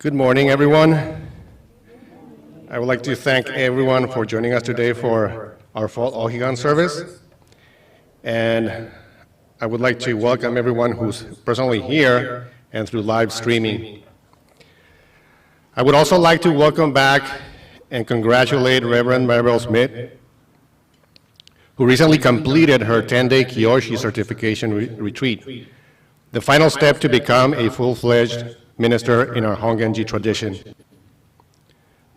Good morning, everyone. I would like to thank everyone for joining us today for our fall Ohigan service. And I would like to welcome everyone who's personally here and through live streaming. I would also like to welcome back and congratulate Reverend Maribel Smith, who recently completed her 10-day Kyoshi certification retreat, the final step to become a full-fledged minister in our Hongenji tradition.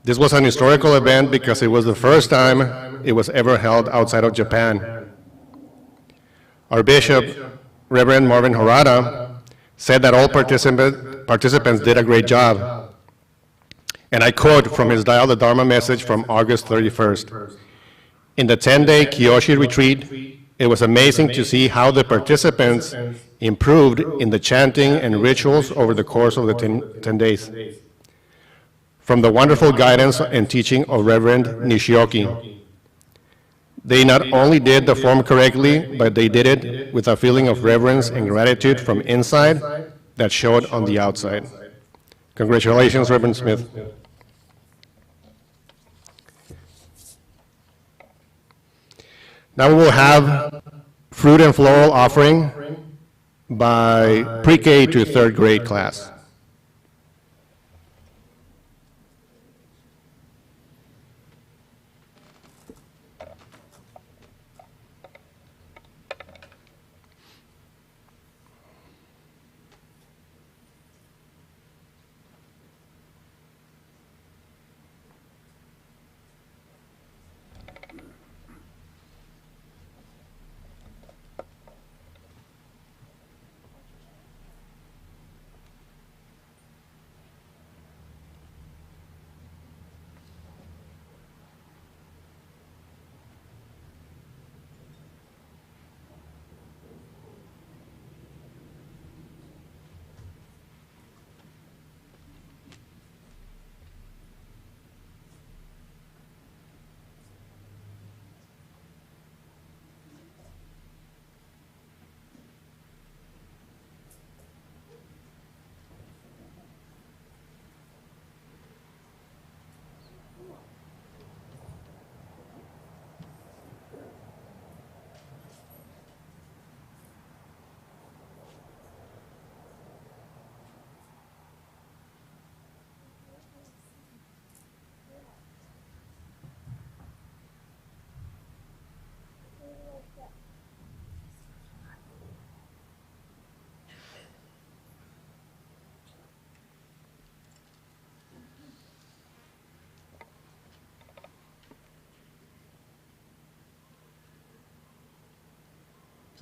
This was an historical event because it was the first time it was ever held outside of Japan. Our bishop, Reverend Marvin Harada, said that all participants did a great job. And I quote from his Dial the Dharma message from August 31st. In the 10-day Kyoshi retreat, it was amazing to see how the participants improved in the chanting and rituals over the course of the 10 days. From the wonderful guidance and teaching of Reverend Nishioki. They not only did the form correctly, but they did it with a feeling of reverence and gratitude from inside that showed on the outside. Congratulations, Reverend Smith. Now we will have fruit and floral offering by pre-K to third grade class.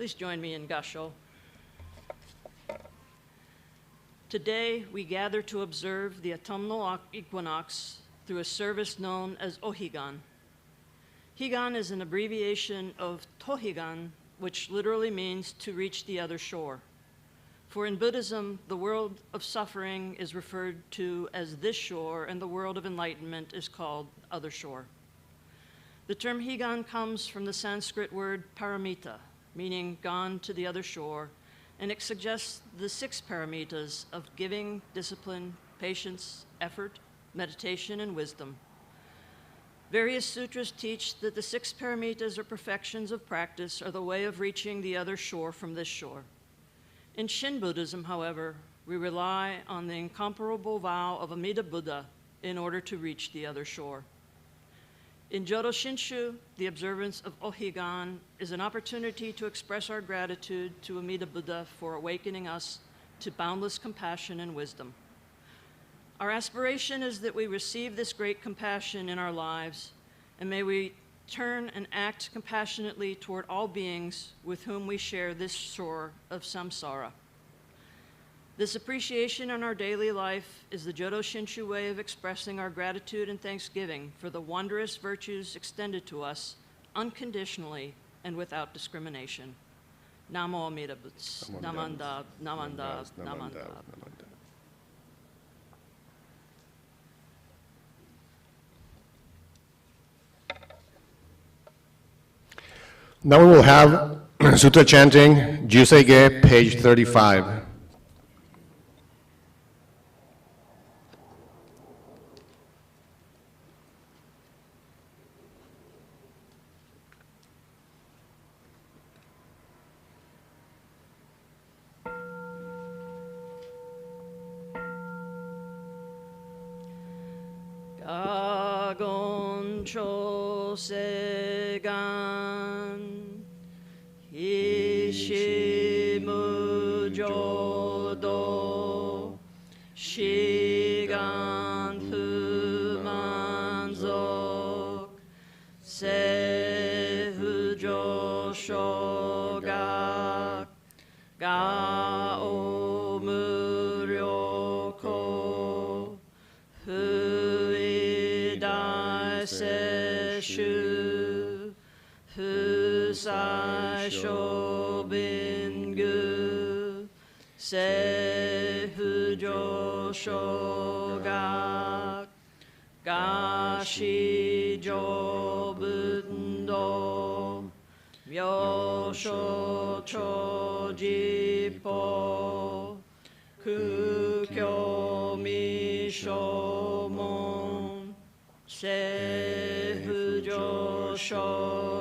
Please join me in Gassho. Today, we gather to observe the autumnal equinox through a service known as Ohigan. Higan is an abbreviation of Tohigan, which literally means to reach the other shore. For in Buddhism, the world of suffering is referred to as this shore, and the world of enlightenment is called other shore. The term Higan comes from the Sanskrit word paramita, meaning gone to the other shore, and it suggests the 6 paramitas of giving, discipline, patience, effort, meditation, and wisdom. Various sutras teach that the 6 paramitas or perfections of practice are the way of reaching the other shore from this shore. In Shin Buddhism, however, we rely on the incomparable vow of Amida Buddha in order to reach the other shore. In Jodo Shinshu, the observance of Ohigan is an opportunity to express our gratitude to Amida Buddha for awakening us to boundless compassion and wisdom. Our aspiration is that we receive this great compassion in our lives, and may we turn and act compassionately toward all beings with whom we share this shore of samsara. This appreciation in our daily life is the Jodo Shinshu way of expressing our gratitude and thanksgiving for the wondrous virtues extended to us unconditionally and without discrimination. Namo Amida Butsu. Namandab, namandab, namandab. Now we will have Sutta Chanting, Jusei-ge, page 35. Gagon Chosegan Ishimu Jodo Shigan Fumanzok Sehu Joshogak Gao Muryoko Huidai Seshu Husai Shobingu Sehu Joshogak Gashi Jobundo Myosho Chojipo Kukyo Mishomon Sehu Joshogak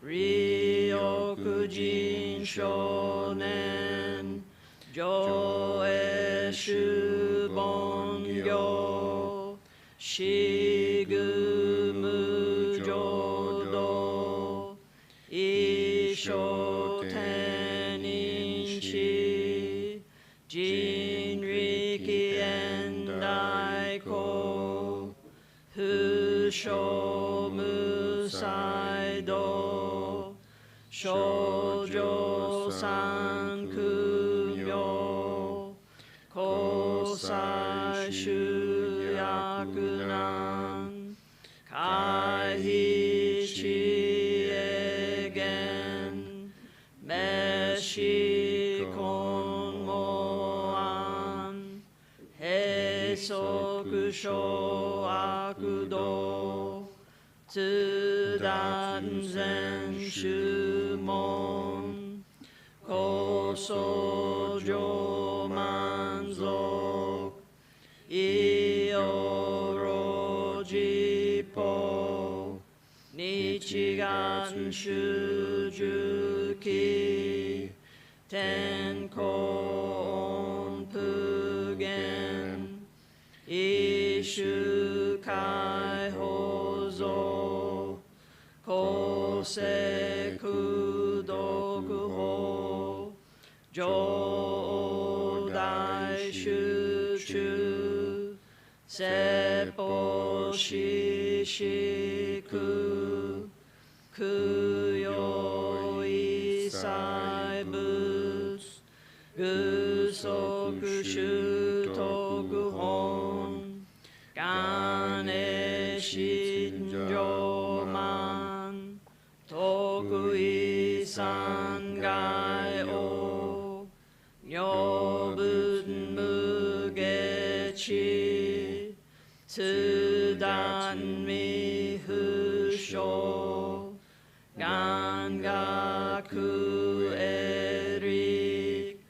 Ryokujin Shonen Joeshu Bongyo Shigumu Jodo Isho Teninshi Jinriki Endaiko Husho Musaido Shoujo Sankumyo Kosai Shuyakunan Kaihichi Egen Meshi Konmoan Heisokusho Akudo Tsudan Zen Shumon Kosojo Manzok Iorojipo Nichigan Shujuki Tenkon Pugen Ishukai Hozo Koseku Dokuho Jodai Shuchu Seppo Shishiku Kuyoi Tsudan mi husho, gangaku erik,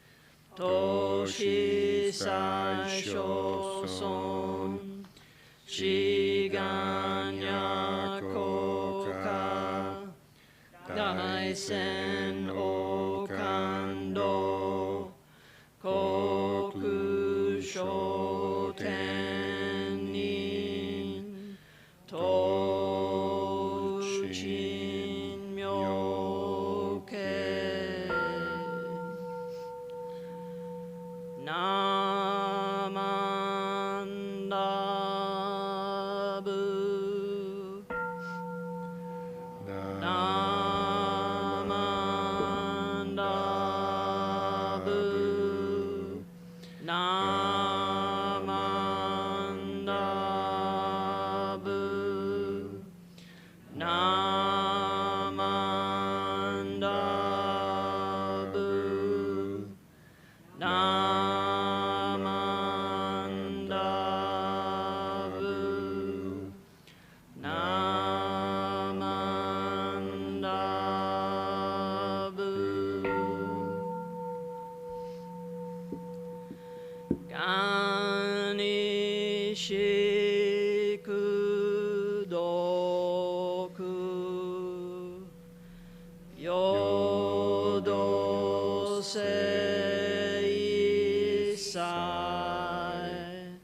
toshi sai shoson, shiganya koka, daisen okando, koku shotenin, tochin myoke. Namandabu, Namandabu, Namandabu, Namandabu, Namandabu, Namandabu. Kanishiku-doku, yodose-isai,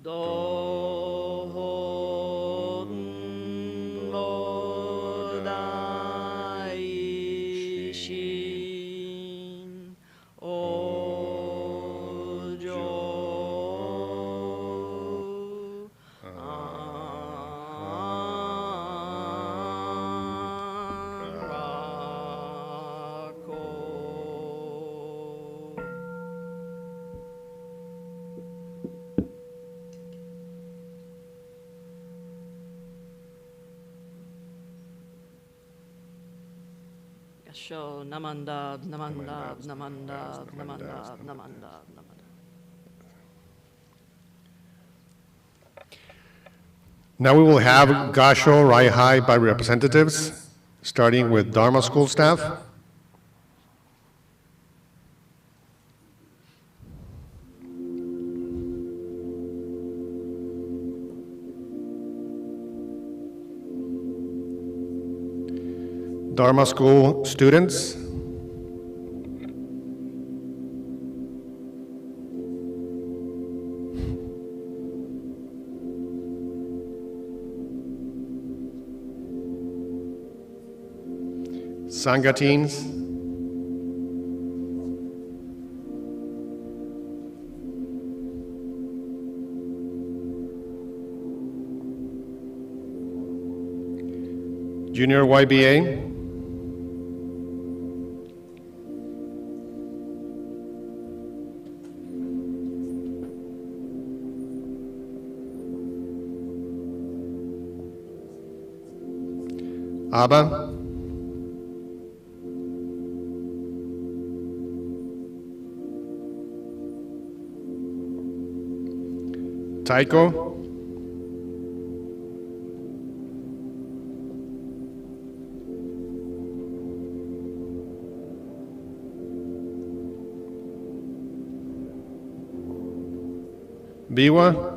dohon-modai-shin, ojo. Show namandab, namandab, namandab, namandab, namandab, namandab. Now we will have Gasho Raihai by representatives, starting with Dharma school staff. Dharma school students. Sangha teens. Junior YBA. Abba. Taiko. Biwa.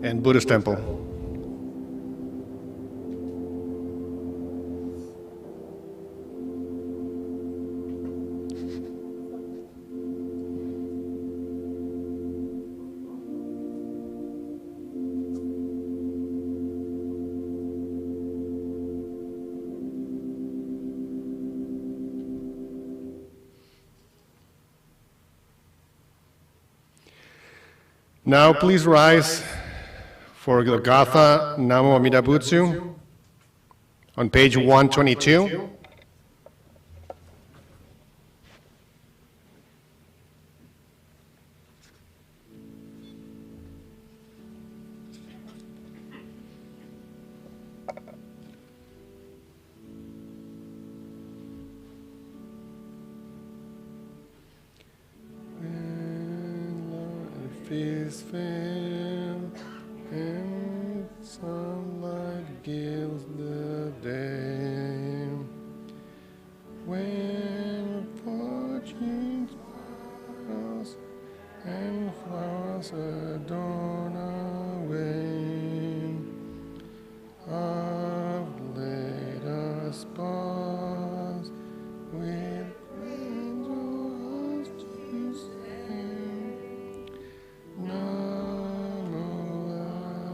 And Buddhist temple. Now please rise for the Gatha Namo Amida Butsu on page 122. is fair, and sunlight gives the day. When fortune smiles and flowers adorn our way, of late us pause with angels to sing. Namo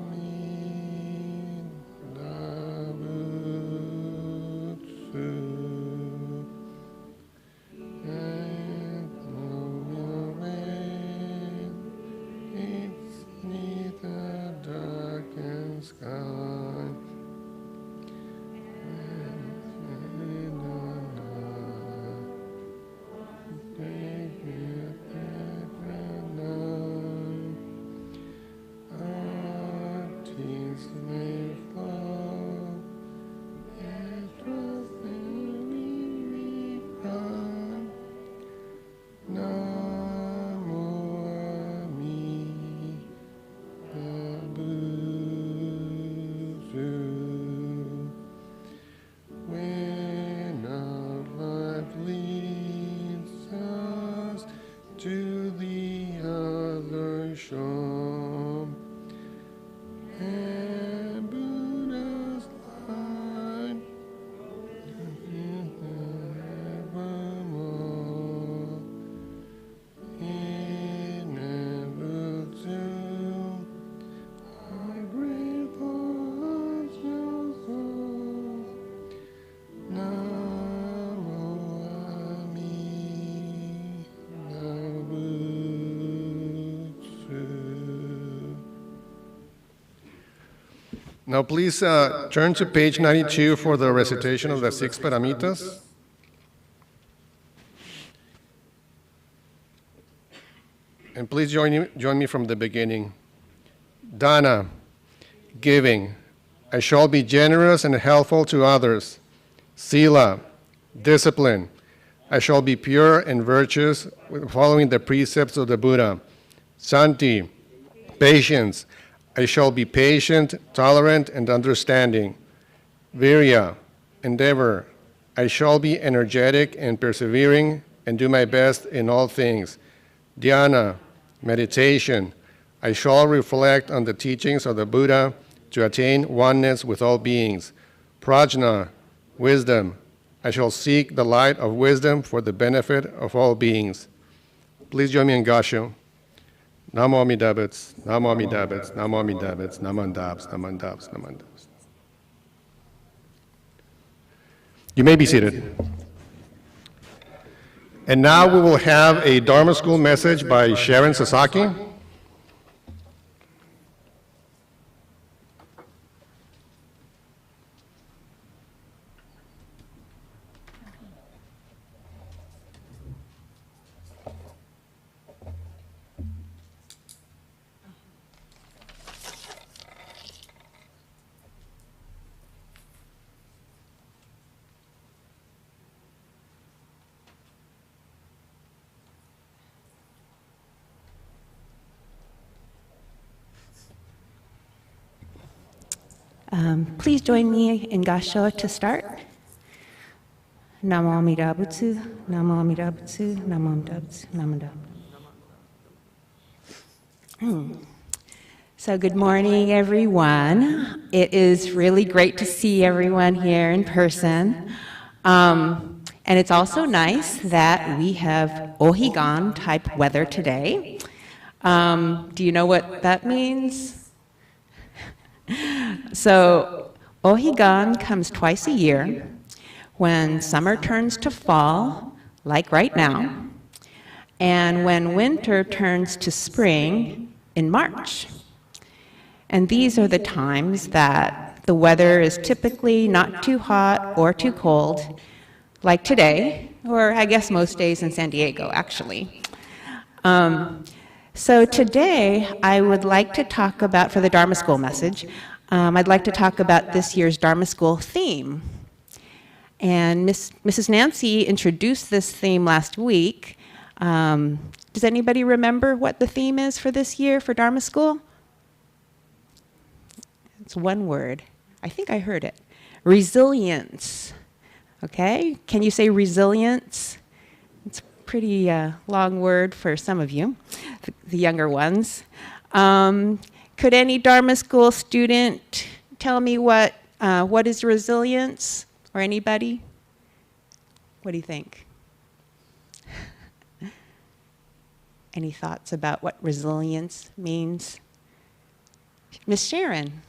Amida Butsu. And blow away its neither dark and sky. When our life leads us to the other shore, and Buddha's light evermore, never to our grateful hearts will soar. Namo Amida Butsu. Now please turn to page 92 for the recitation of the six paramitas. And please join me from the beginning. Dana, giving. I shall be generous and helpful to others. Sila, discipline. I shall be pure and virtuous, following the precepts of the Buddha. Santi, patience. I shall be patient, tolerant, and understanding. Virya, endeavor. I shall be energetic and persevering and do my best in all things. Dhyana, meditation. I shall reflect on the teachings of the Buddha to attain oneness with all beings. Prajna, wisdom. I shall seek the light of wisdom for the benefit of all beings. Please join me in Gassho. Namo Amida Butsu, Namo Amida Butsu, Namo Amida Butsu, Namandabs, Namandabs, Namandabs. You may be seated. And now we will have a Dharma School message by Sharon Sasaki. Please join me in Gassho to start. Namo Amida Butsu, Namo Amida Butsu, Namo Amida Butsu, Namo Amida. So good morning, everyone. It is really great to see everyone here in person. And it's also nice that we have Ohigan type weather today. Do you know what that means? So Ohigan comes twice a year when summer turns to fall, like right now, and when winter turns to spring in March. And these are the times that the weather is typically not too hot or too cold, like today, or I guess most days in San Diego, actually. So today, I would like to talk about, for the Dharma School message, I'd like to talk about this year's Dharma School theme. And Mrs. Nancy introduced this theme last week, Does anybody remember what the theme is for this year for Dharma School? It's one word. I think I heard it. Resilience. Okay, can you say resilience? It's a pretty long word for some of you, the younger ones. Could any Dharma School student tell me what is resilience? Or anybody? What do you think? Any thoughts about what resilience means? Miss Sharon.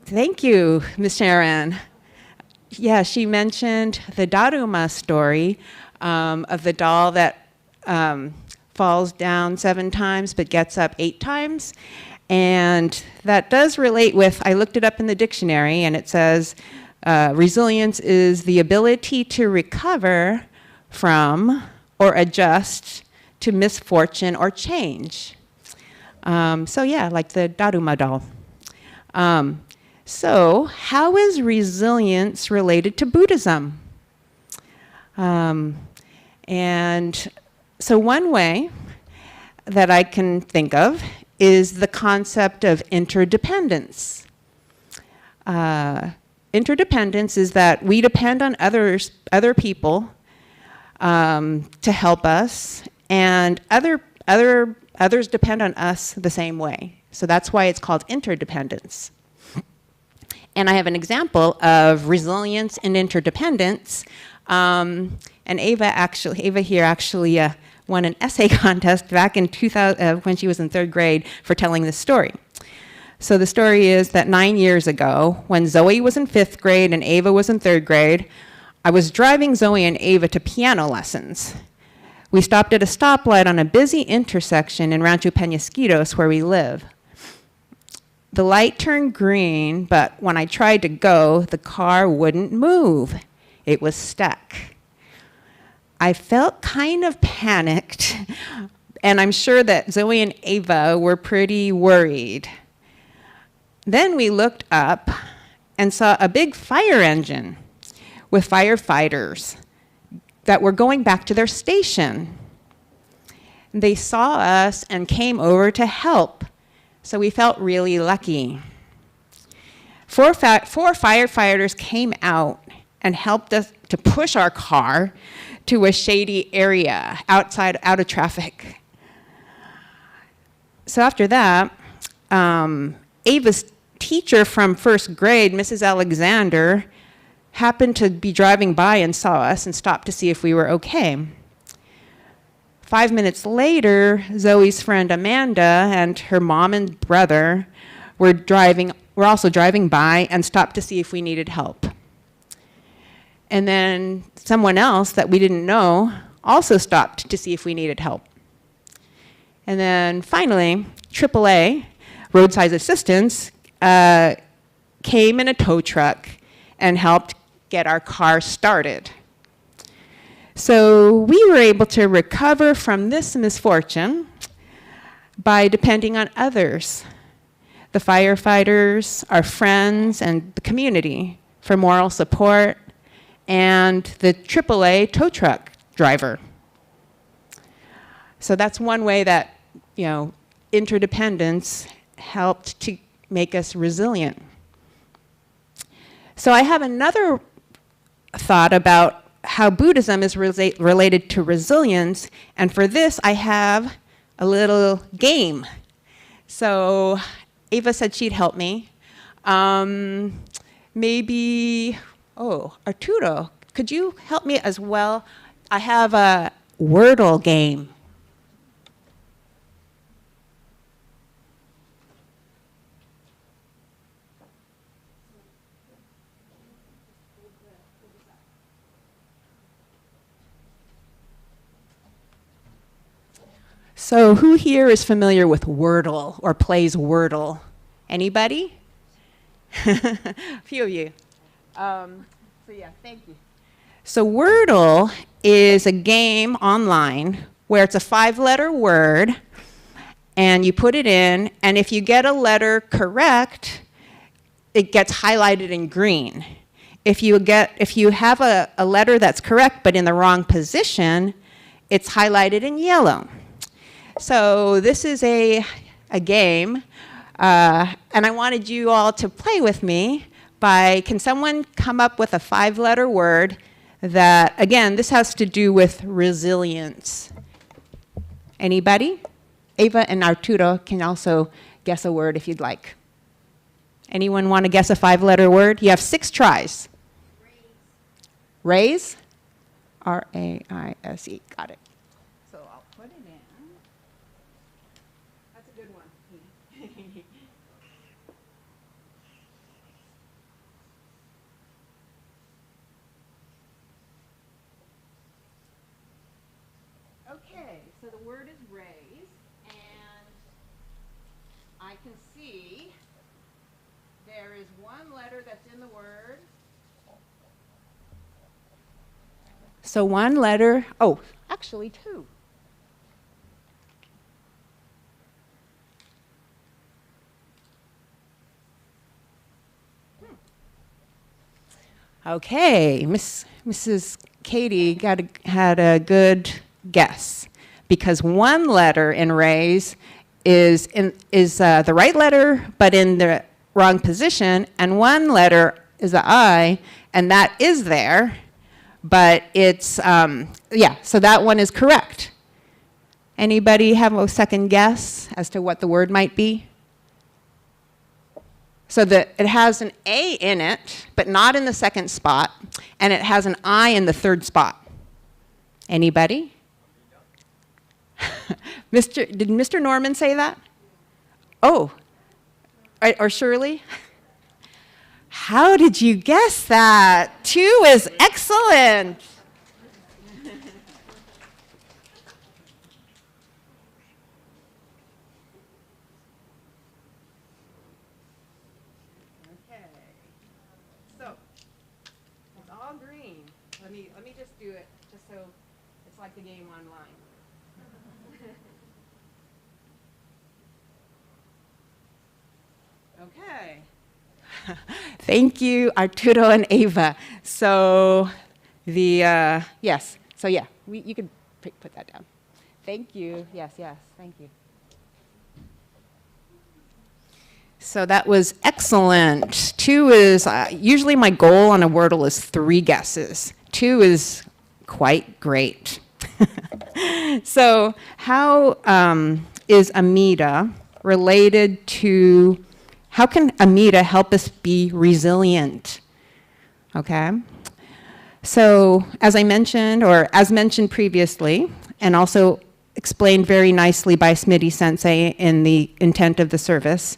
Thank you, Miss Sharon. Yeah, she mentioned the Dharma story of the doll that falls down 7 times but gets up 8 times. And that does relate with, I looked it up in the dictionary, and it says resilience is the ability to recover from or adjust to misfortune or change. So yeah, like the Dharma doll. So how is resilience related to Buddhism? And so one way that I can think of is the concept of interdependence. Interdependence is that we depend on other people to help us, and others depend on us the same way. So that's why it's called interdependence. And I have an example of resilience and interdependence. And Ava here actually won an essay contest back in 2000 when she was in 3rd grade for telling this story. So the story is that 9 years ago, when Zoe was in 5th grade and Ava was in 3rd grade, I was driving Zoe and Ava to piano lessons. We stopped at a stoplight on a busy intersection in Rancho Penasquitos, where we live. The light turned green, but when I tried to go, the car wouldn't move. It was stuck. I felt kind of panicked, and I'm sure that Zoe and Ava were pretty worried. Then we looked up and saw a big fire engine with firefighters that were going back to their station. They saw us and came over to help. So we felt really lucky. 4 firefighters came out and helped us to push our car to a shady area out of traffic. So after that, Ava's teacher from 1st grade, Mrs. Alexander, happened to be driving by and saw us and stopped to see if we were okay. 5 minutes later, Zoe's friend Amanda and her mom and brother were also driving by and stopped to see if we needed help. And then someone else that we didn't know also stopped to see if we needed help. And then finally, AAA, roadside assistance, came in a tow truck and helped get our car started. So we were able to recover from this misfortune by depending on others, the firefighters, our friends, and the community for moral support, and the AAA tow truck driver. So that's one way that, interdependence helped to make us resilient. So I have another thought about how Buddhism is related to resilience, and for this I have a little game. So Ava said she'd help me. Maybe, Arturo, could you help me as well? I have a Wordle game. So who here is familiar with Wordle or plays Wordle? Anybody? A few of you. Thank you. So Wordle is a game online where it's a 5-letter word, and you put it in, and if you get a letter correct, it gets highlighted in green. If you have a letter that's correct but in the wrong position, it's highlighted in yellow. So this is a game, and I wanted you all to play with me can someone come up with a 5-letter word that, again, this has to do with resilience. Anybody? Ava and Arturo can also guess a word if you'd like. Anyone want to guess a 5-letter word? You have 6 tries. Raise? R-A-I-S-E. Got it. So I'll put it in. That's a good one. Okay, so the word is raise, and I can see there is one letter that's in the word. So one letter, oh, actually 2. Okay, Mrs. Katie had a good guess, because one letter in raise is the right letter but in the wrong position, and one letter is the I, and that is there, but it's, yeah, so that one is correct. Anybody have a second guess as to what the word might be? So it has an A in it, but not in the second spot, and it has an I in the third spot. Anybody? Did Mr. Norman say that? Oh, or Shirley? How did you guess that? 2 is excellent. Okay. So, it's all green. Let me just do it, just so it's like the game online. Okay. Thank you, Arturo and Ava. So yes. So yeah, you can put that down. Thank you. Yes, thank you. So that was excellent. 2 is, usually my goal on a Wordle is 3 guesses. 2 is quite great. So how is Amida related to, how can Amida help us be resilient? Okay. So as I mentioned, or as mentioned previously, and also explained very nicely by Smitty Sensei in the intent of the service,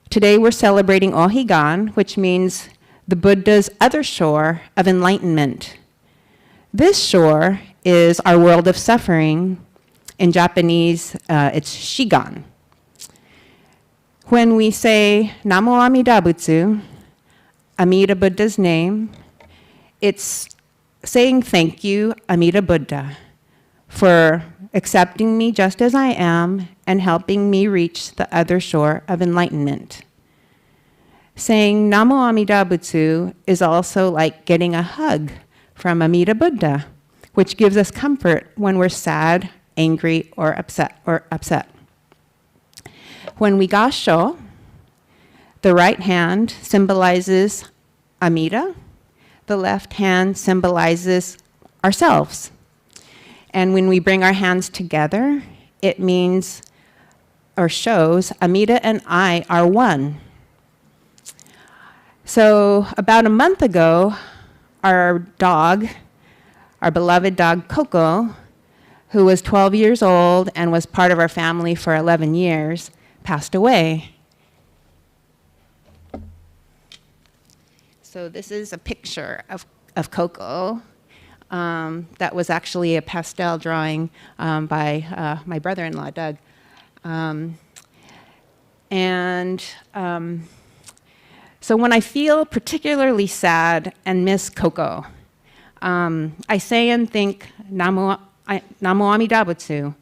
today we're celebrating Ohigan, which means the Buddha's other shore of enlightenment. This shore is our world of suffering. In Japanese, it's Shigan. When we say Namo Amida Butsu, Amida Buddha's name, it's saying thank you, Amida Buddha, for accepting me just as I am and helping me reach the other shore of enlightenment. Saying Namo Amida Butsu is also like getting a hug from Amida Buddha, which gives us comfort when we're sad, angry, or upset. When we gassho, the right hand symbolizes Amida, the left hand symbolizes ourselves. And when we bring our hands together, it means or shows Amida and I are one. So about a month ago, our beloved dog Coco, who was 12 years old and was part of our family for 11 years, passed away. So this is a picture of Coco. That was actually a pastel drawing by my brother-in-law, Doug. So when I feel particularly sad and miss Coco, I say and think Namo Amida Butsu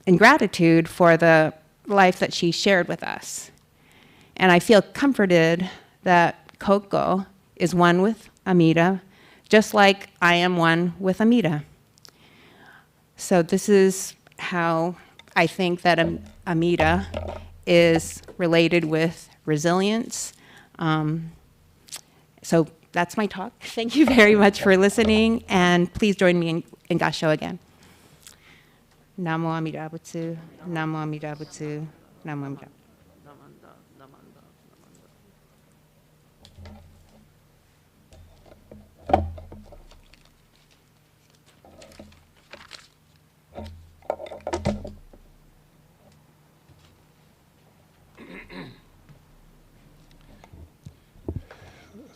in gratitude for the life that she shared with us. And I feel comforted that Koko is one with Amida, just like I am one with Amida. So this is how I think that Amida is related with resilience. So that's my talk. Thank you very much for listening, and please join me in Gassho again. Namo Amida Butsu, Namo Amida Butsu, Namo Amida.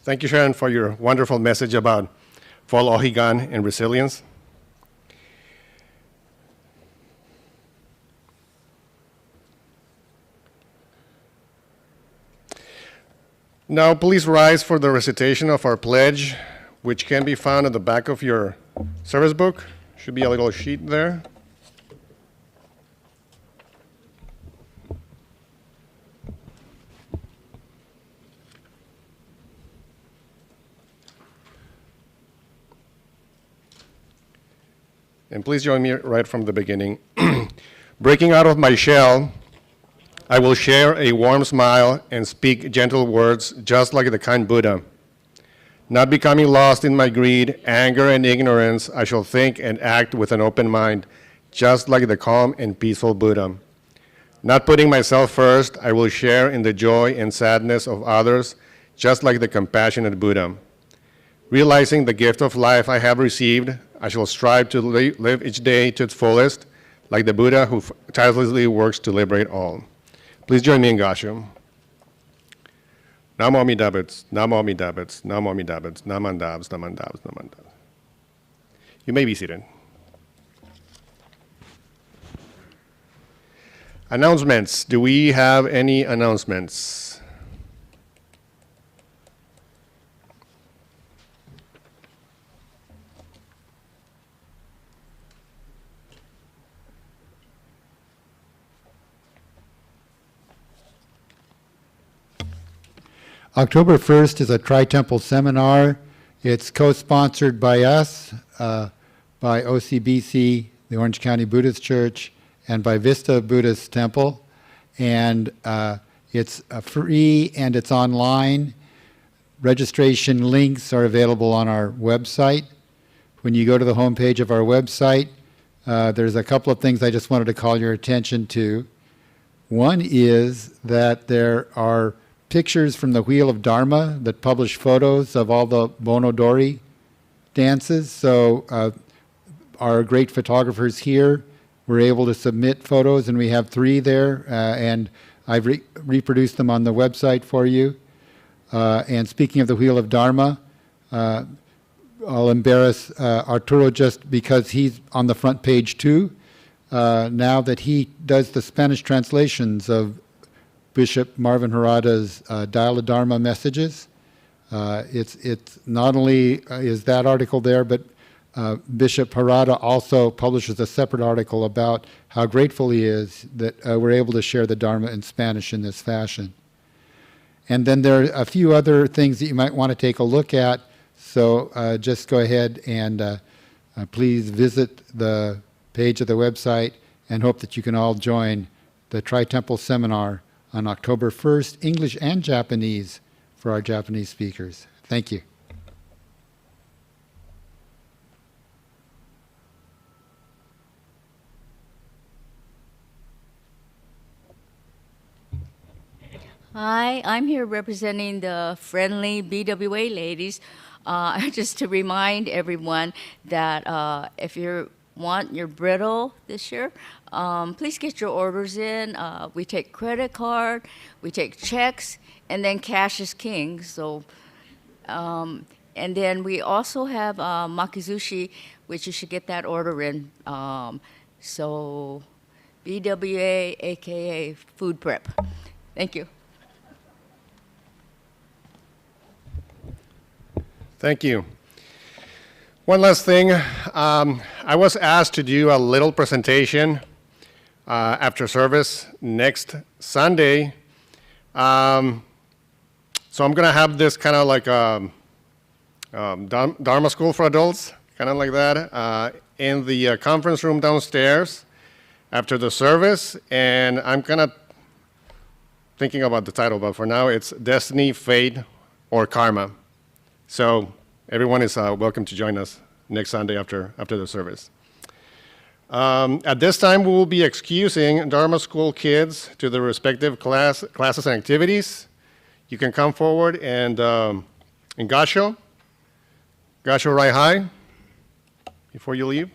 Thank you, Sharon, for your wonderful message about fall Ohigan and resilience. Now, please rise for the recitation of our pledge, which can be found at the back of your service book. Should be a little sheet there. And please join me right from the beginning. Breaking out of my shell, I will share a warm smile and speak gentle words just like the kind Buddha. Not becoming lost in my greed, anger, and ignorance, I shall think and act with an open mind, just like the calm and peaceful Buddha. Not putting myself first, I will share in the joy and sadness of others, just like the compassionate Buddha. Realizing the gift of life I have received, I shall strive to live each day to its fullest, like the Buddha who tirelessly works to liberate all. Please join me in Gassho. Namo Amida Butsu, Namo Amida Butsu, Namo Amida Butsu, Namandabs, Namandabs, Namandabs. You may be seated. Announcements. Do we have any announcements? October 1st is a Tri-Temple seminar. It's co-sponsored by us, by OCBC, the Orange County Buddhist Church, and by Vista Buddhist Temple. And it's free and it's online. Registration links are available on our website. When you go to the homepage of our website, there's a couple of things I just wanted to call your attention to. One is that there are pictures from the Wheel of Dharma that publish photos of all the Bonodori dances. So our great photographers here were able to submit photos, and we have 3 there, and I've reproduced them on the website for you. And speaking of the Wheel of Dharma, I'll embarrass Arturo just because he's on the front page too, now that he does the Spanish translations of Bishop Marvin Harada's Dial Dharma messages. It's not only is that article there, but Bishop Harada also publishes a separate article about how grateful he is that we're able to share the Dharma in Spanish in this fashion. And then there are a few other things that you might want to take a look at, so just go ahead and please visit the page of the website and hope that you can all join the Tri-Temple Seminar on October 1st, English and Japanese, for our Japanese speakers. Thank you. Hi, I'm here representing the friendly BWA ladies. Just to remind everyone that if you want your brittle this year, please get your orders in. We take credit card, we take checks, and then cash is king. So, and then we also have makizushi, which you should get that order in. So, BWA, aka food prep. Thank you. Thank you. One last thing. I was asked to do a little presentation after service next Sunday. So So I'm going to have this kind of like Dharma school for adults, kind of like that, in the conference room downstairs after the service. And I'm kind of thinking about the title, but for now it's Destiny, Fate, or Karma. So everyone is welcome to join us next Sunday after the service. At this time, we will be excusing Dharma school kids to their respective classes and activities. You can come forward and gassho right high before you leave.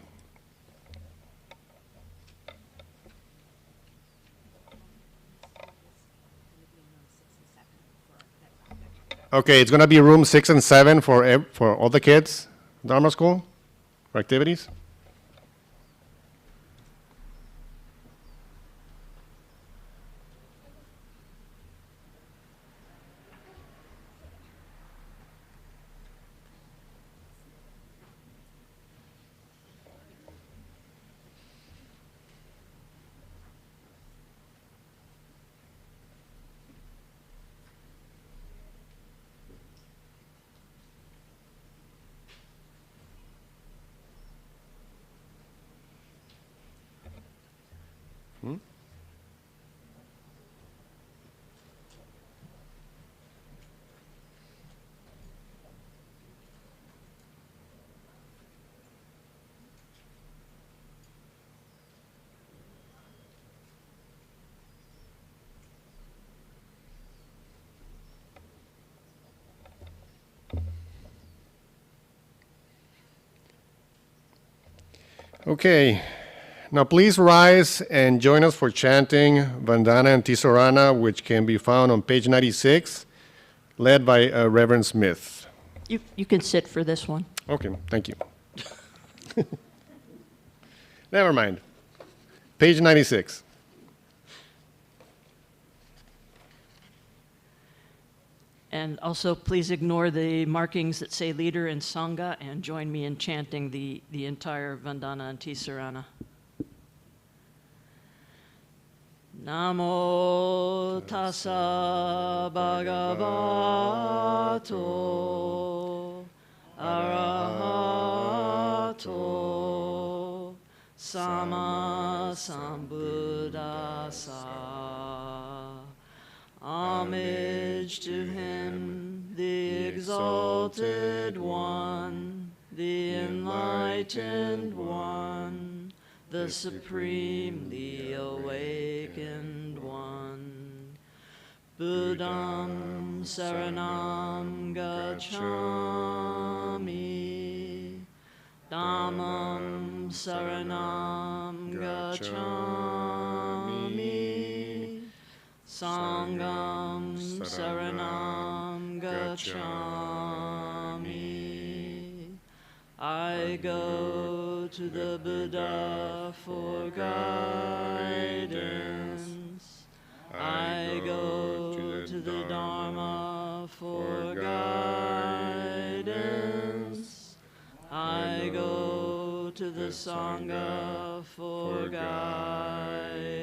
Okay, it's going to be room 6 and 7 for all the kids, Dharma school, for activities. Okay, now please rise and join us for chanting Vandana and Tisorana, which can be found on page 96, led by Reverend Smith. You can sit for this one. Okay, thank you. Never mind. Page 96. And also, please ignore the markings that say leader and sangha and join me in chanting the entire Vandana and Tisorana. Namo tassa bhagavato arahato sama sambuddhassa. Homage to him, the exalted one, the enlightened one, the supremely awakened one. Buddham saranam gacchami, Dhammam saranam gacchami, Sangham saranam gacchami. I go to the Buddha for guidance. I go to the Dharma for guidance. I go to the Sangha for guidance.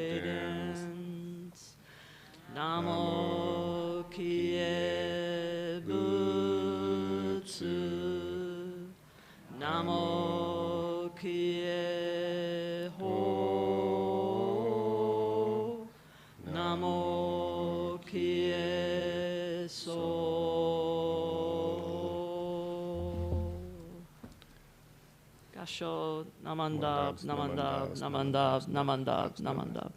Namo Kie Butsu. Namo Kie Ho. Namo Kie So. Gassho Namandab, Namandab, Namandab, Namandab, Namandab.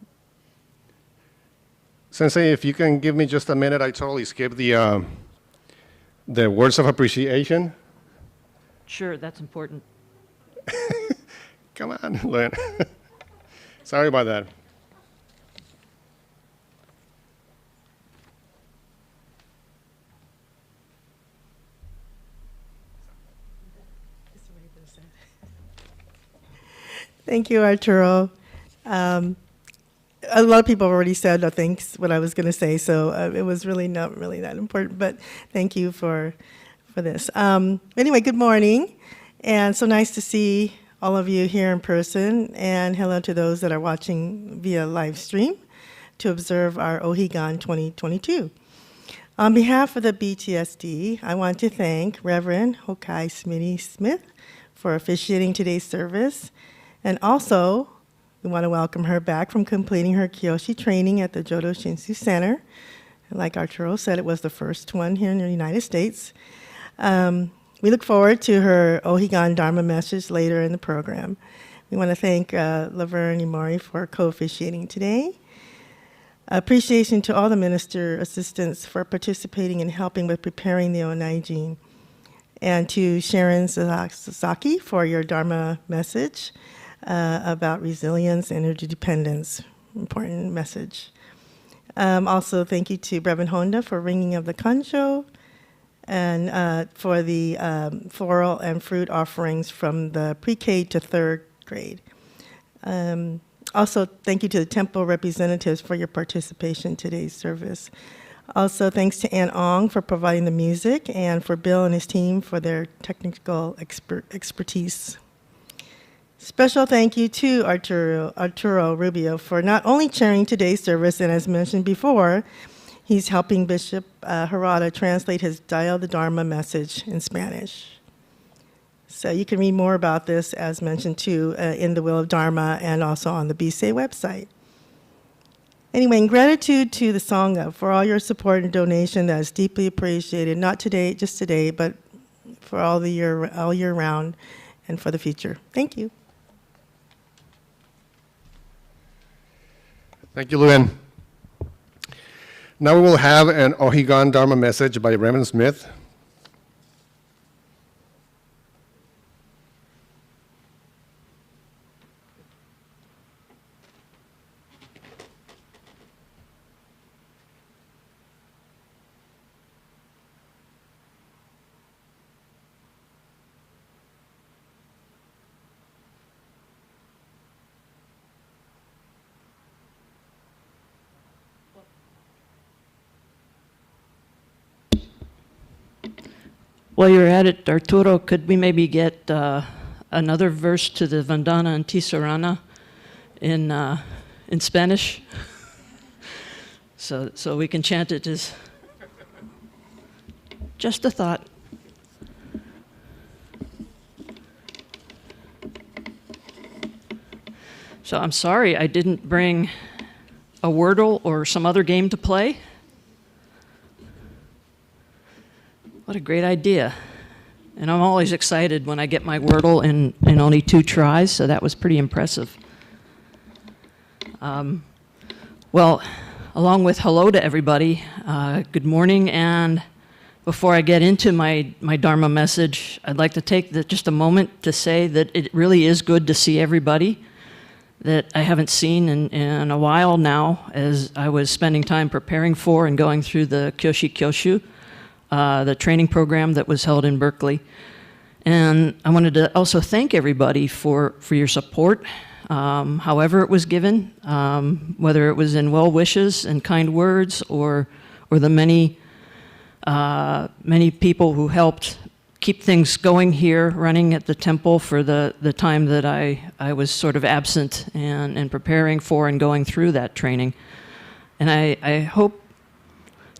Sensei, if you can give me just a minute, I totally skipped the words of appreciation. Sure, that's important. Come on, Lynn. Sorry about that. Thank you, Arturo. A lot of people have already said, I think, what I was going to say, so it was really not really that important, but thank you for this. Anyway, good morning, and so nice to see all of you here in person, and hello to those that are watching via live stream to observe our Ohigan 2022. On behalf of the BTSD, I want to thank Reverend Hokai Smitty Smith for officiating today's service. And also, we want to welcome her back from completing her Kyoshi training at the Jodo Shinshu Center. Like Arturo said, it was the first one here in the United States. We look forward to her Ohigan Dharma message later in the program. We want to thank Laverne Imori for co-officiating today. Appreciation to all the minister assistants for participating and helping with preparing the Onaijin. And to Sharon Sasaki for your Dharma message about resilience and interdependence. Important message. Also, thank you to Reverend Honda for ringing of the kansho and for the floral and fruit offerings from the pre-K to third grade. Also, thank you to the temple representatives for your participation in today's service. Also, thanks to Ann Ong for providing the music and for Bill and his team for their technical expertise. Special thank you to Arturo Rubio for not only chairing today's service, and as mentioned before, he's helping Bishop Harada translate his Dial the Dharma message in Spanish. So you can read more about this, as mentioned too, in the Will of Dharma and also on the BSA website. Anyway, in gratitude to the Sangha for all your support and donation, that is deeply appreciated, not today, just today, but for all year round and for the future. Thank you. Thank you, Luann. Now we will have an Ohigan Dharma message by Raymond Smith. While you're at it, Arturo, could we maybe get another verse to the Vandana and Tisorana in Spanish? So we can chant it as just a thought. So I'm sorry I didn't bring a Wordle or some other game to play. What a great idea. And I'm always excited when I get my Wordle in only 2 tries, so that was pretty impressive. Well, along with hello to everybody, good morning, and before I get into my Dharma message, I'd like to take just a moment to say that it really is good to see everybody that I haven't seen in a while now, as I was spending time preparing for and going through the Kyoshi Kyoshu, the training program that was held in Berkeley. And I wanted to also thank everybody for your support, however it was given, whether it was in well wishes and kind words or the many people who helped keep things going here, running at the temple for the time that I was sort of absent and preparing for and going through that training. And I hope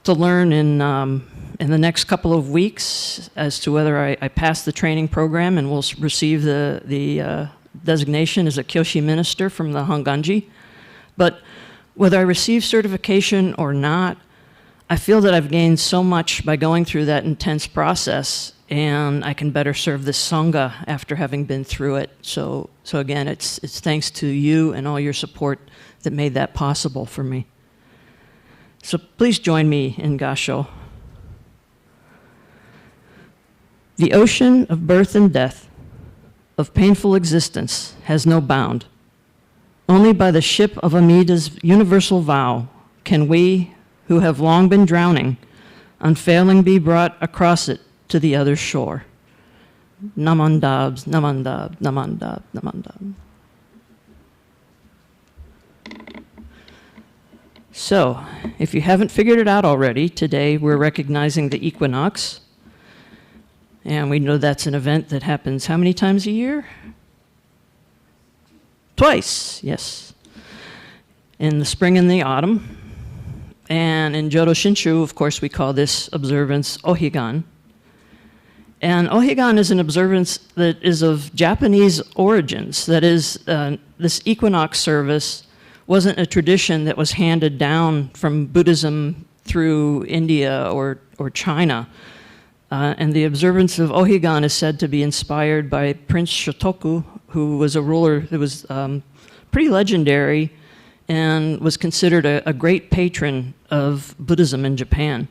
to learn in the next couple of weeks as to whether I pass the training program and will receive the designation as a Kyoshi minister from the Honganji. But whether I receive certification or not, I feel that I've gained so much by going through that intense process, and I can better serve this Sangha after having been through it. So again, it's thanks to you and all your support that made that possible for me. So please join me in Gassho. The ocean of birth and death, of painful existence, has no bound. Only by the ship of Amida's universal vow can we, who have long been drowning, unfailing be brought across it to the other shore. Namandabs, namandab, namandab, namandab. So, if you haven't figured it out already, today we're recognizing the equinox. And we know that's an event that happens how many times a year? Twice, yes. In the spring and the autumn. And in Jodo Shinshu, of course, we call this observance Ohigan. And Ohigan is an observance that is of Japanese origins. That is, this equinox service wasn't a tradition that was handed down from Buddhism through India or China. And the observance of Ohigan is said to be inspired by Prince Shotoku, who was a ruler that was pretty legendary and was considered a great patron of Buddhism in Japan.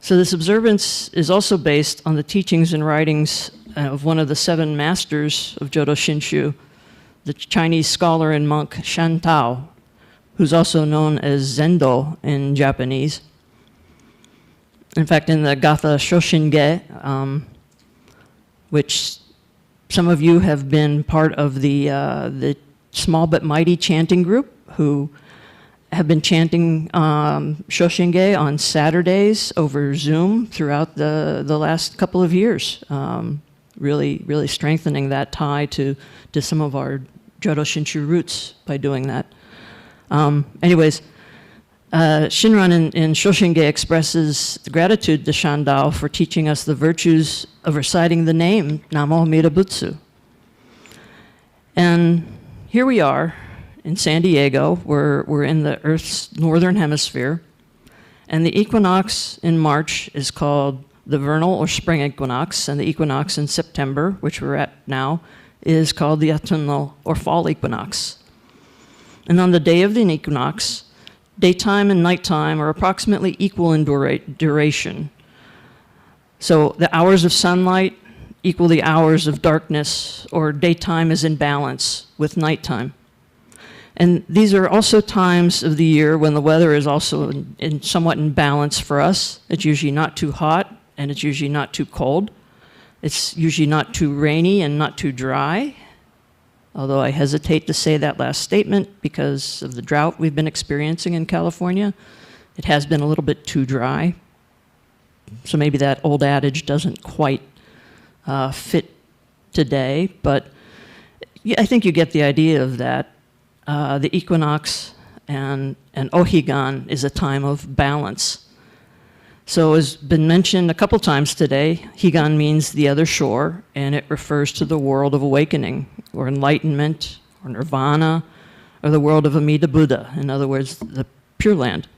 So this observance is also based on the teachings and writings of one of the 7 masters of Jodo Shinshu, the Chinese scholar and monk Shan Tao, who's also known as Zendo in Japanese. In fact, in the Gatha Shoshinge, which some of you have been part of the small but mighty chanting group who have been chanting Shoshinge on Saturdays over Zoom throughout the last couple of years, really strengthening that tie to some of our Jodo Shinshu roots by doing that. Anyways, Shinran in Shoshinge expresses gratitude to Shandao for teaching us the virtues of reciting the name Namo Amida Butsu. And here we are in San Diego. We're in the Earth's northern hemisphere, and the equinox in March is called the vernal or spring equinox, and the equinox in September, which we're at now, is called the autumnal or fall equinox. And on the day of the equinox, daytime and nighttime are approximately equal in duration. So the hours of sunlight equal the hours of darkness, or daytime is in balance with nighttime. And these are also times of the year when the weather is also somewhat in balance for us. It's usually not too hot, and it's usually not too cold. It's usually not too rainy and not too dry, although I hesitate to say that last statement because of the drought we've been experiencing in California. It has been a little bit too dry. So maybe that old adage doesn't quite fit today, but I think you get the idea of that. The equinox and Ohigan is a time of balance. So as been mentioned a couple times today, Higan means the other shore, and it refers to the world of awakening, or enlightenment, or nirvana, or the world of Amida Buddha, in other words, the Pure Land.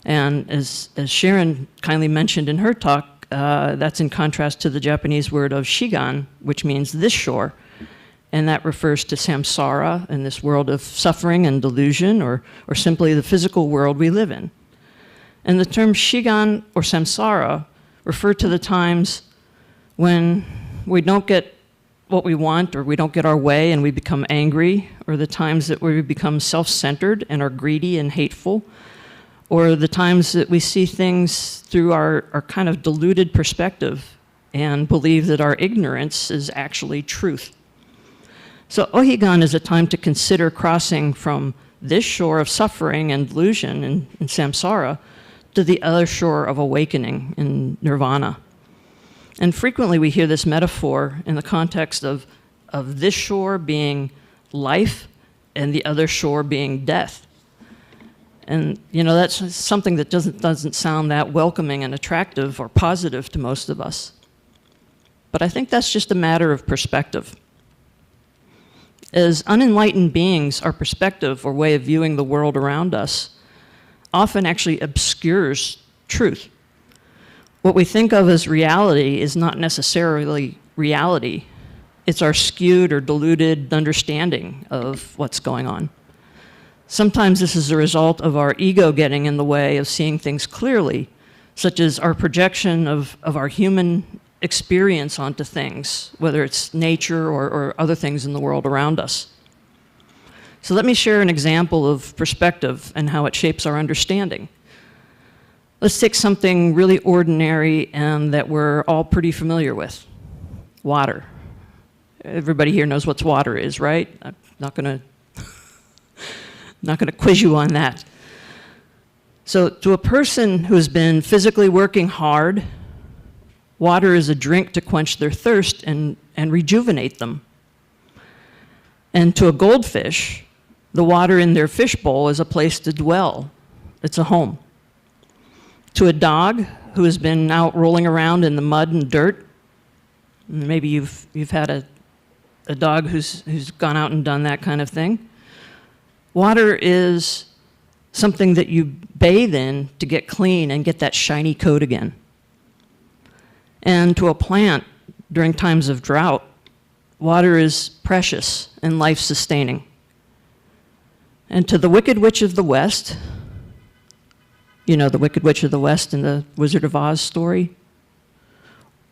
And as Sharon kindly mentioned in her talk, that's in contrast to the Japanese word of Shigan, which means this shore. And that refers to samsara, and this world of suffering and delusion, or simply the physical world we live in. And the term Shigan or samsara refer to the times when we don't get what we want, or we don't get our way and we become angry, or the times that we become self-centered and are greedy and hateful, or the times that we see things through our kind of diluted perspective and believe that our ignorance is actually truth. So Ohigan is a time to consider crossing from this shore of suffering and delusion in samsara to the other shore of awakening in nirvana. And frequently we hear this metaphor in the context of this shore being life and the other shore being death. And that's something that doesn't sound that welcoming and attractive or positive to most of us. But I think that's just a matter of perspective. As unenlightened beings, our perspective or way of viewing the world around us often actually obscures truth. What we think of as reality is not necessarily reality. It's our skewed or diluted understanding of what's going on. Sometimes this is a result of our ego getting in the way of seeing things clearly, such as our projection of our human experience onto things, whether it's nature or other things in the world around us. So let me share an example of perspective and how it shapes our understanding. Let's take something really ordinary and that we're all pretty familiar with. Water. Everybody here knows what water is, right? I'm not gonna quiz you on that. So to a person who's been physically working hard, water is a drink to quench their thirst and rejuvenate them. And to a goldfish, the water in their fishbowl is a place to dwell it's a home. To a dog who has been out rolling around in the mud and dirt, maybe you've had a dog who's gone out and done that kind of thing. Water is something that you bathe in to get clean and get that shiny coat again. And to a plant, during times of drought, water is precious and life-sustaining. And to the Wicked Witch of the West, you know the Wicked Witch of the West in the Wizard of Oz story?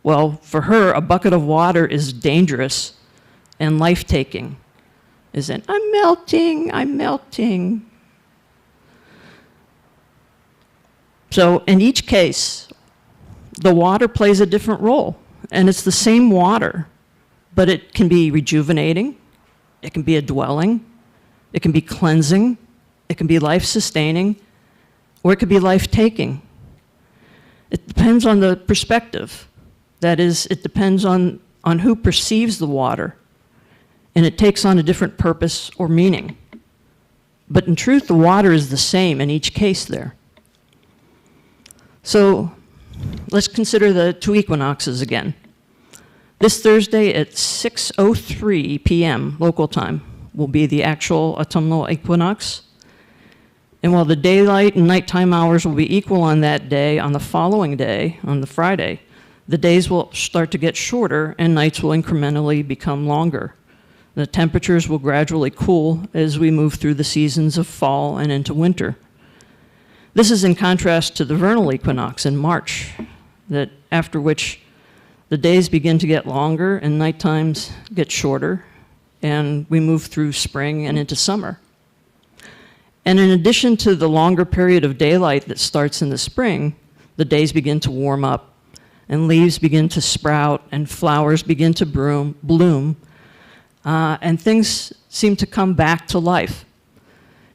Well, for her, a bucket of water is dangerous and life-taking. Isn't, I'm melting, I'm melting. So in each case, the water plays a different role, and it's the same water, but it can be rejuvenating, it can be a dwelling, it can be cleansing, it can be life-sustaining, or it could be life-taking. It depends on the perspective. That is, it depends on who perceives the water, and it takes on a different purpose or meaning. But in truth, the water is the same in each case there. So let's consider the two equinoxes again. This Thursday at 6:03 p.m. local time will be the actual autumnal equinox. And while the daylight and nighttime hours will be equal on that day, on the following day, on the Friday, the days will start to get shorter and nights will incrementally become longer. The temperatures will gradually cool as we move through the seasons of fall and into winter. This is in contrast to the vernal equinox in March, that after which the days begin to get longer and night times get shorter, and we move through spring and into summer. And in addition to the longer period of daylight that starts in the spring, the days begin to warm up, and leaves begin to sprout, and flowers begin to bloom, and things seem to come back to life.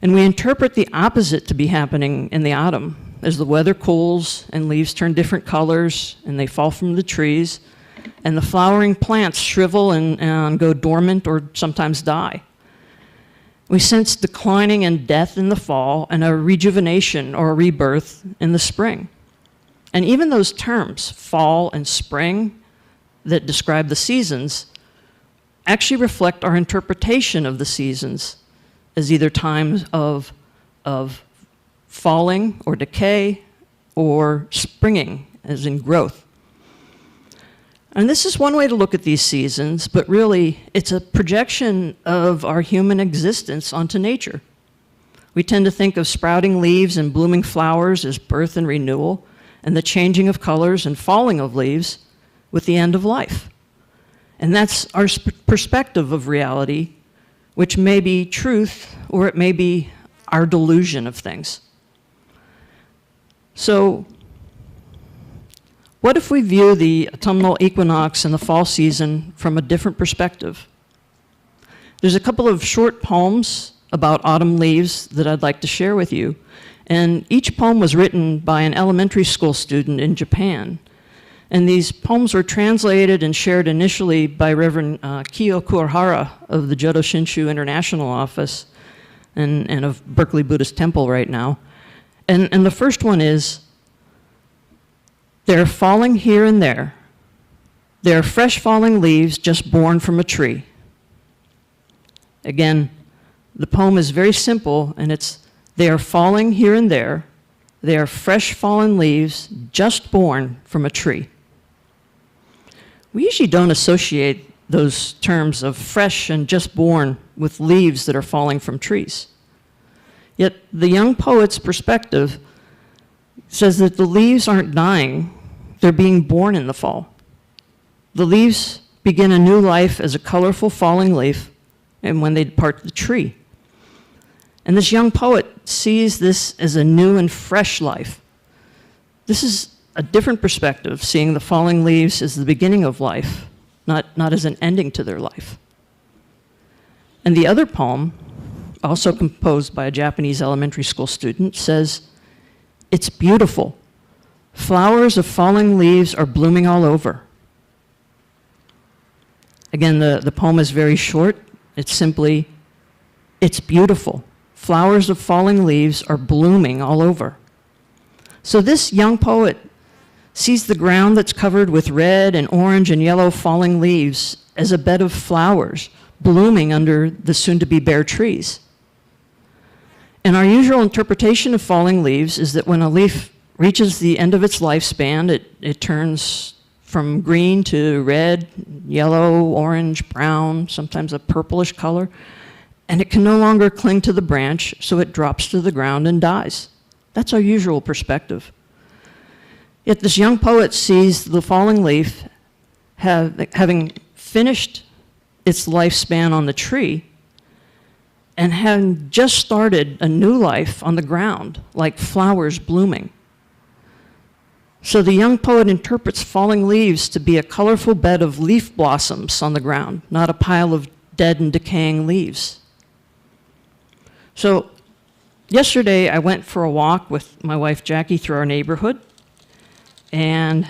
And we interpret the opposite to be happening in the autumn, as the weather cools and leaves turn different colors and they fall from the trees, and the flowering plants shrivel and go dormant or sometimes die. We sense declining and death in the fall and a rejuvenation or a rebirth in the spring. And even those terms, fall and spring, that describe the seasons, actually reflect our interpretation of the seasons as either times of falling or decay or springing, as in growth. And this is one way to look at these seasons, but really it's a projection of our human existence onto nature. We tend to think of sprouting leaves and blooming flowers as birth and renewal, and the changing of colors and falling of leaves with the end of life. And that's our perspective of reality, which may be truth or it may be our delusion of things. So, what if we view the autumnal equinox and the fall season from a different perspective? There's a couple of short poems about autumn leaves that I'd like to share with you. And each poem was written by an elementary school student in Japan. And these poems were translated and shared initially by Reverend Kiyo Kurihara of the Jodo Shinshu International Office and of Berkeley Buddhist Temple right now. And the first one is, they're falling here and there. They're fresh falling leaves just born from a tree. Again, the poem is very simple, and it's, they are falling here and there. They are fresh fallen leaves just born from a tree. We usually don't associate those terms of fresh and just born with leaves that are falling from trees. Yet the young poet's perspective says that the leaves aren't dying, they're being born in the fall. The leaves begin a new life as a colorful falling leaf, and when they depart the tree. And this young poet sees this as a new and fresh life. This is a different perspective, seeing the falling leaves as the beginning of life, not as an ending to their life. And the other poem, also composed by a Japanese elementary school student, says, it's beautiful. Flowers of falling leaves are blooming all over. Again, the poem is very short. It's simply, it's beautiful. flowers of falling leaves are blooming all over. So this young poet sees the ground that's covered with red and orange and yellow falling leaves as a bed of flowers blooming under the soon-to-be bare trees. And our usual interpretation of falling leaves is that when a leaf reaches the end of its lifespan, it turns from green to red, yellow, orange, brown, sometimes a purplish color, and it can no longer cling to the branch, so it drops to the ground and dies. That's our usual perspective. Yet this young poet sees the falling leaf having finished its lifespan on the tree and having just started a new life on the ground, like flowers blooming. So the young poet interprets falling leaves to be a colorful bed of leaf blossoms on the ground, not a pile of dead and decaying leaves. So yesterday I went for a walk with my wife Jackie through our neighborhood, and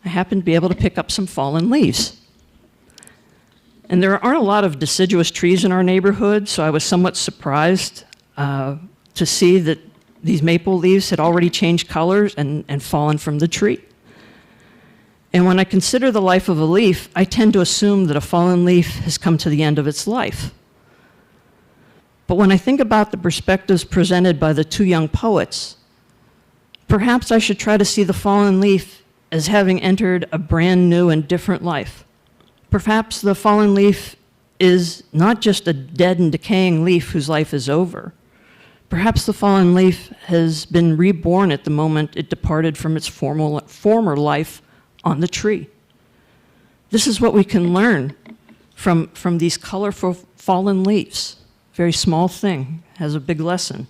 I happened to be able to pick up some fallen leaves. And there aren't a lot of deciduous trees in our neighborhood, so I was somewhat surprised to see that these maple leaves had already changed colors and fallen from the tree. And when I consider the life of a leaf, I tend to assume that a fallen leaf has come to the end of its life. But when I think about the perspectives presented by the two young poets, perhaps I should try to see the fallen leaf as having entered a brand new and different life. Perhaps the fallen leaf is not just a dead and decaying leaf whose life is over. Perhaps the fallen leaf has been reborn at the moment it departed from its former life on the tree. This is what we can learn from these colorful fallen leaves. Very small thing, has a big lesson.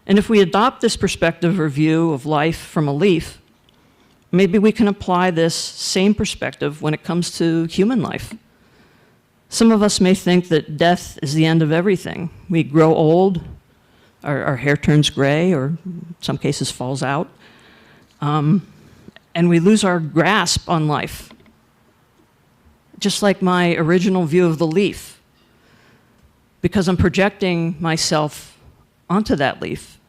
And if we adopt this perspective or view of life from a leaf, maybe we can apply this same perspective when it comes to human life. Some of us may think that death is the end of everything. We grow old, our hair turns gray, or in some cases falls out, and we lose our grasp on life. Just like my original view of the leaf, because I'm projecting myself onto that leaf.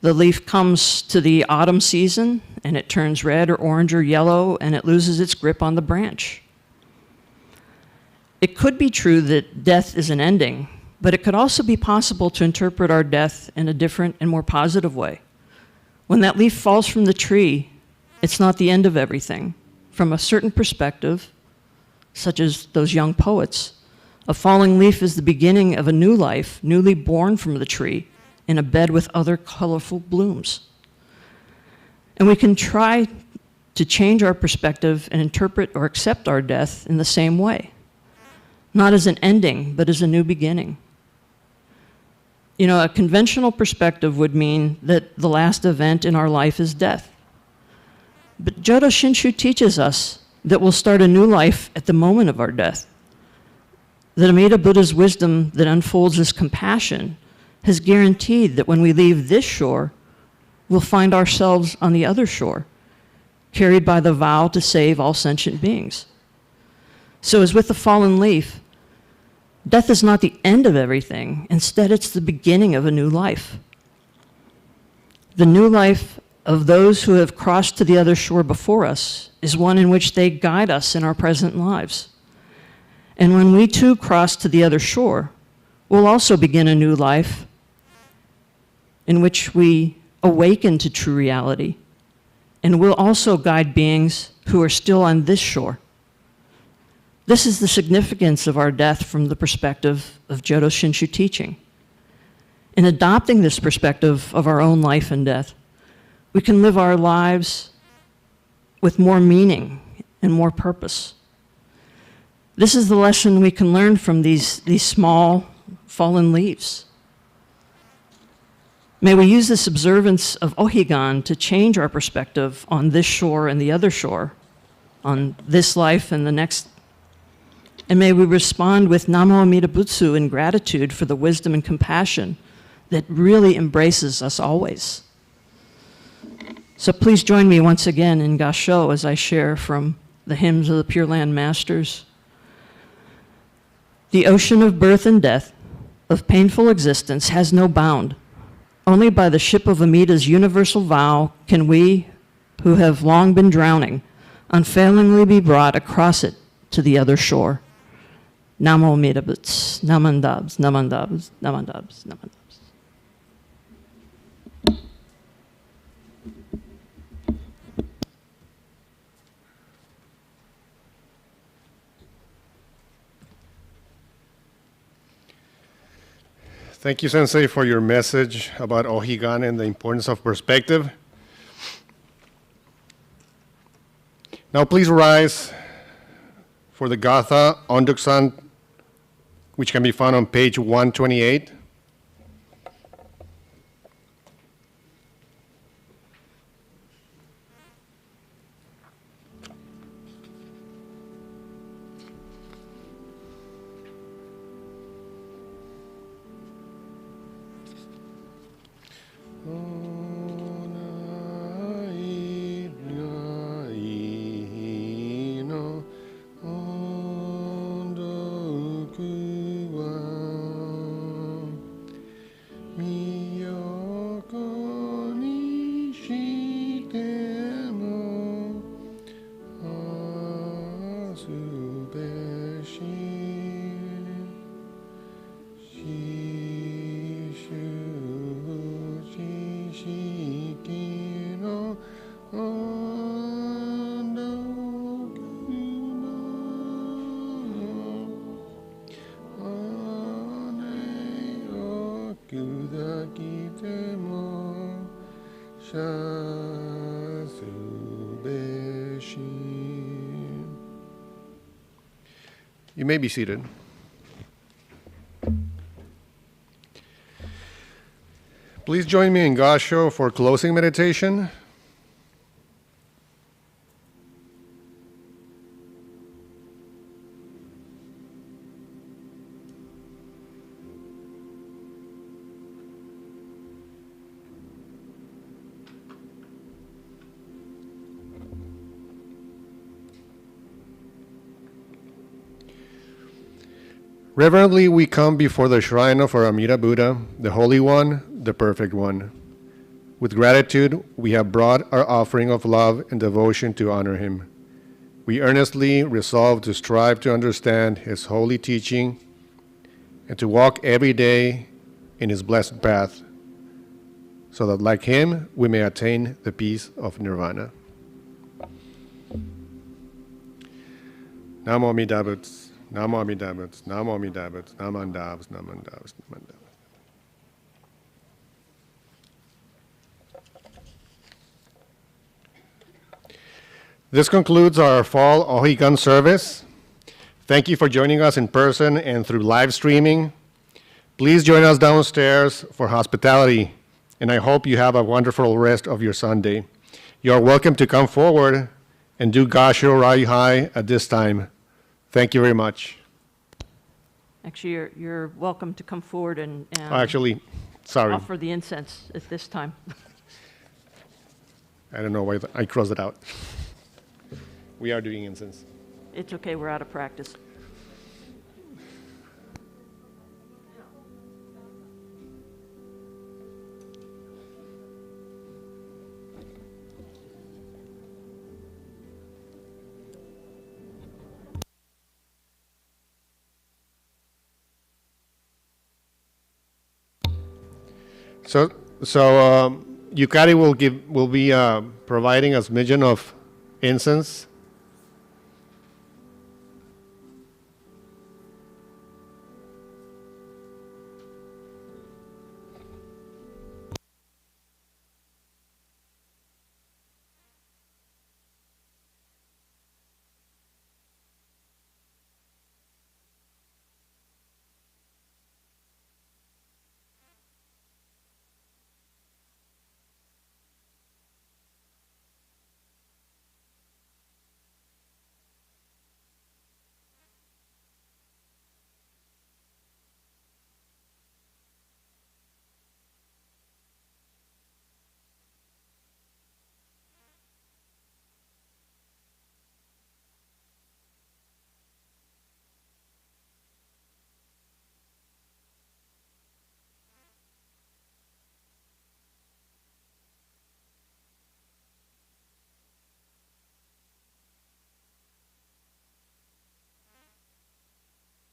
The leaf comes to the autumn season, and it turns red or orange or yellow, and it loses its grip on the branch. It could be true that death is an ending, but it could also be possible to interpret our death in a different and more positive way. When that leaf falls from the tree, it's not the end of everything. From a certain perspective, such as those young poets, a falling leaf is the beginning of a new life, newly born from the tree, in a bed with other colorful blooms. And we can try to change our perspective and interpret or accept our death in the same way. Not as an ending, but as a new beginning. You know, a conventional perspective would mean that the last event in our life is death. But Jodo Shinshu teaches us that we'll start a new life at the moment of our death. That Amida Buddha's wisdom that unfolds as compassion has guaranteed that when we leave this shore, we'll find ourselves on the other shore, carried by the vow to save all sentient beings. So as with the fallen leaf, death is not the end of everything. Instead, it's the beginning of a new life. The new life of those who have crossed to the other shore before us is one in which they guide us in our present lives. And when we too cross to the other shore, we'll also begin a new life in which we awaken to true reality, and we'll also guide beings who are still on this shore. This is the significance of our death from the perspective of Jodo Shinshu teaching. In adopting this perspective of our own life and death, we can live our lives with more meaning and more purpose. This is the lesson we can learn from these small fallen leaves. May we use this observance of Ohigan to change our perspective on this shore and the other shore, on this life and the next. And may we respond with Namo Amida Butsu in gratitude for the wisdom and compassion that really embraces us always. So please join me once again in Gassho as I share from the hymns of the Pure Land Masters. The ocean of birth and death, of painful existence, has no bound. Only by the ship of Amida's universal vow can we, who have long been drowning, unfailingly be brought across it to the other shore. Namo Amida Butsu, Namandabs, Namandabs, Namandabs, Namandabs. Thank you, Sensei, for your message about Ohigan and the importance of perspective. Now please rise for the Gatha Onduksan, which can be found on page 128. You may be seated. Please join me in Gassho for closing meditation. Reverently, we come before the shrine of our Amida Buddha, the Holy One, the Perfect One. With gratitude, we have brought our offering of love and devotion to honor him. We earnestly resolve to strive to understand his holy teaching and to walk every day in his blessed path, so that like him, we may attain the peace of nirvana. Namo Amida Butsu. Namo Amida Butsu, Namo Amida Butsu, Namandabs, Namandabs, Namandabs. This concludes our fall Ohigan service. Thank you for joining us in person and through live streaming. Please join us downstairs for hospitality, and I hope you have a wonderful rest of your Sunday. You are welcome to come forward and do Gassho Raihai at this time. Thank you very much. Actually, you're welcome to come forward and Actually, sorry. offer the incense at this time. I don't know why I crossed it out. We are doing incense. It's okay, we're out of practice. So Yukari will be providing a smidgen of incense